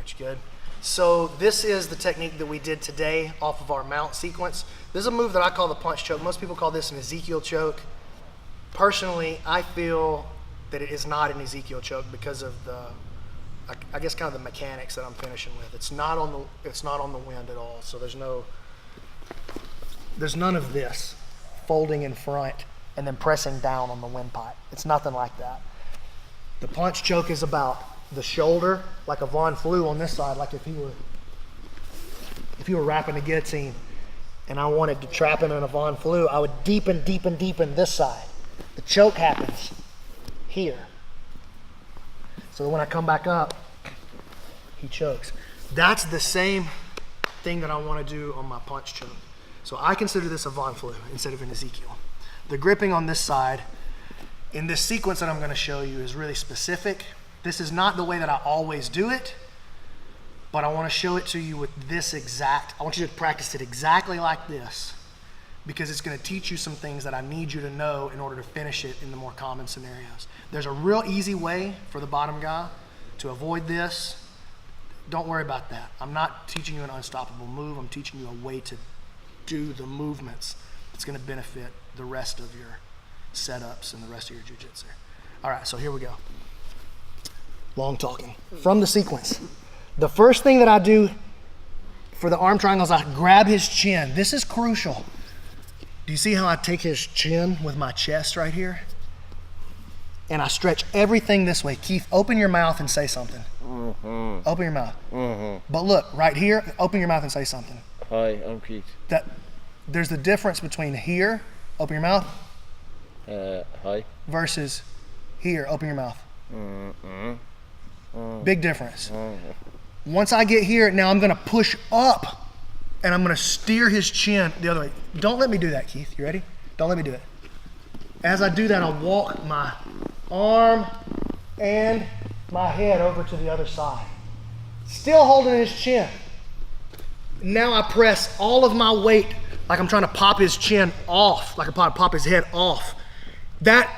Aren't you good? So this is the technique that we did today off of our mount sequence. This is a move that I call the punch choke. Most people call this an Ezekiel choke. Personally, I feel that it is not an Ezekiel choke because of the, I guess, kind of the mechanics that I'm finishing with. It's not on the wind at all. So there's none of this folding in front and then pressing down on the windpipe. It's nothing like that. The punch choke is about the shoulder, like a Von Flue on this side, like if he were wrapping a guillotine and I wanted to trap him in a Von Flue, I would deepen this side. The choke happens here. So when I come back up, he chokes. That's the same thing that I want to do on my punch choke. So I consider this a Von Flue instead of an Ezekiel. The gripping on this side, in this sequence that I'm going to show you, is really specific. This is not the way that I always do it, but I want to show it to you with this exact, I want you to practice it exactly like this, because it's going to teach you some things that I need you to know in order to finish it in the more common scenarios. There's a real easy way for the bottom guy to avoid this. Don't worry about that. I'm not teaching you an unstoppable move. I'm teaching you a way to do the movements that's going to benefit the rest of your setups and the rest of your jiu-jitsu. All right, so here we go. Long talking. From the sequence. The first thing that I do for the arm triangles, I grab his chin. This is crucial. Do you see how I take his chin with my chest right here? And I stretch everything this way. Keith, open your mouth and say something. Mm-hmm. Open your mouth. Mm-hmm. But look, right here, open your mouth and say something. Hi, I'm Keith. There's the difference between here, open your mouth. Hi. Versus here, open your mouth. Mm-hmm. Big difference. Mm-hmm. Once I get here, now I'm gonna push up and I'm gonna steer his chin the other way. Don't let me do that, Keith. You ready? Don't let me do it. As I do that, I'll walk my arm and my head over to the other side. Still holding his chin. Now I press all of my weight like I'm trying to pop his chin off, like I'm trying to pop his head off. That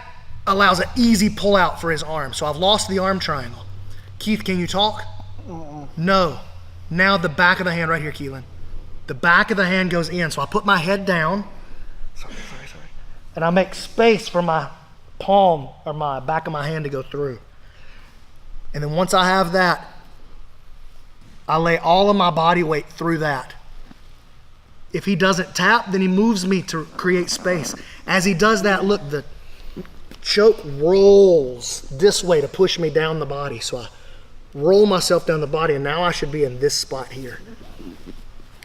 allows an easy pull out for his arm. So I've lost the arm triangle. Keith, can you talk? No. Now the back of the hand right here, Keelan. The back of the hand goes in. So I put my head down. Sorry. And I make space for my palm or my back of my hand to go through. And then once I have that, I lay all of my body weight through that. If he doesn't tap, then he moves me to create space. As he does that, look, the choke rolls this way to push me down the body. So I roll myself down the body, and now I should be in this spot here.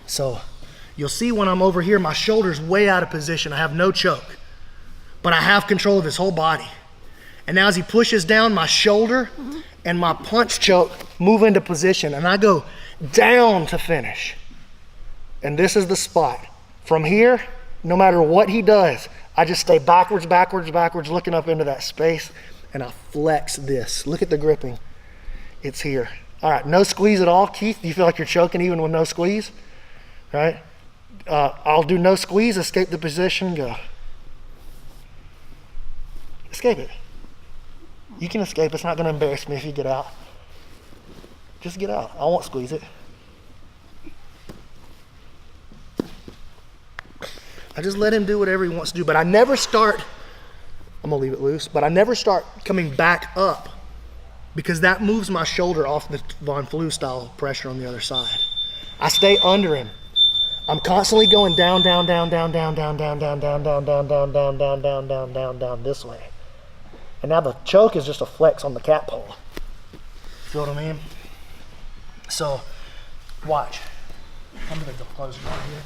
So you'll see when I'm over here, my shoulder's way out of position. I have no choke, but I have control of his whole body. And now as he pushes down, my shoulder and my punch choke move into position, and I go down to finish. And this is the spot. From here, no matter what he does, I just stay backwards, looking up into that space, and I flex this. Look at the gripping. It's here. All right, no squeeze at all. Keith, do you feel like you're choking even with no squeeze? All right, I'll do no squeeze, escape the position, go. Escape it. You can escape. It's not going to embarrass me if you get out. Just get out. I won't squeeze it. I just let him do whatever he wants to do, but I never start, I'm going to leave it loose, but I never start coming back up because that moves my shoulder off the Von Flue style pressure on the other side. I stay under him. I'm constantly going down this way. And now the choke is just a flex on the cat pole. Feel what I mean? So, watch. I'm gonna go close right here.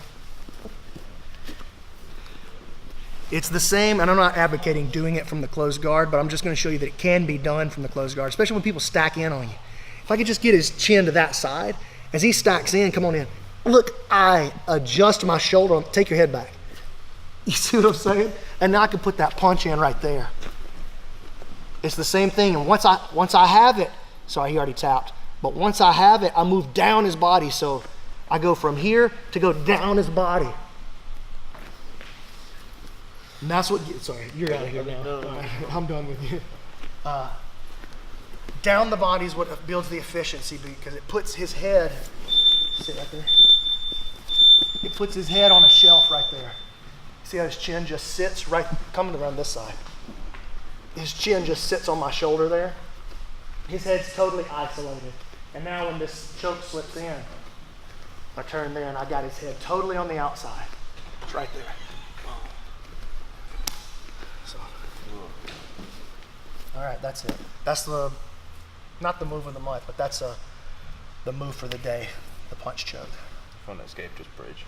It's the same, and I'm not advocating doing it from the closed guard, but I'm just gonna show you that it can be done from the closed guard, especially when people stack in on you. If I could just get his chin to that side, as he stacks in, come on in. Look, I adjust my shoulder, take your head back. You see what I'm saying? And now I can put that punch in right there. It's the same thing, and once I have it, sorry, he already tapped, but once I have it, I move down his body, so I go from here to go down his body. And that's what, sorry, you're out of here now. I'm done with you. Down the body is what builds the efficiency because it puts his head, sit right there. It puts his head on a shelf right there. See how his chin just sits right, coming around this side. His chin just sits on my shoulder there. His head's totally isolated. And now when this choke slips in, I turn there and I got his head totally on the outside. It's right there. So, all right, that's it. That's not the move of the month, but that's the move for the day, the punch choke. Fun escape, just bridge.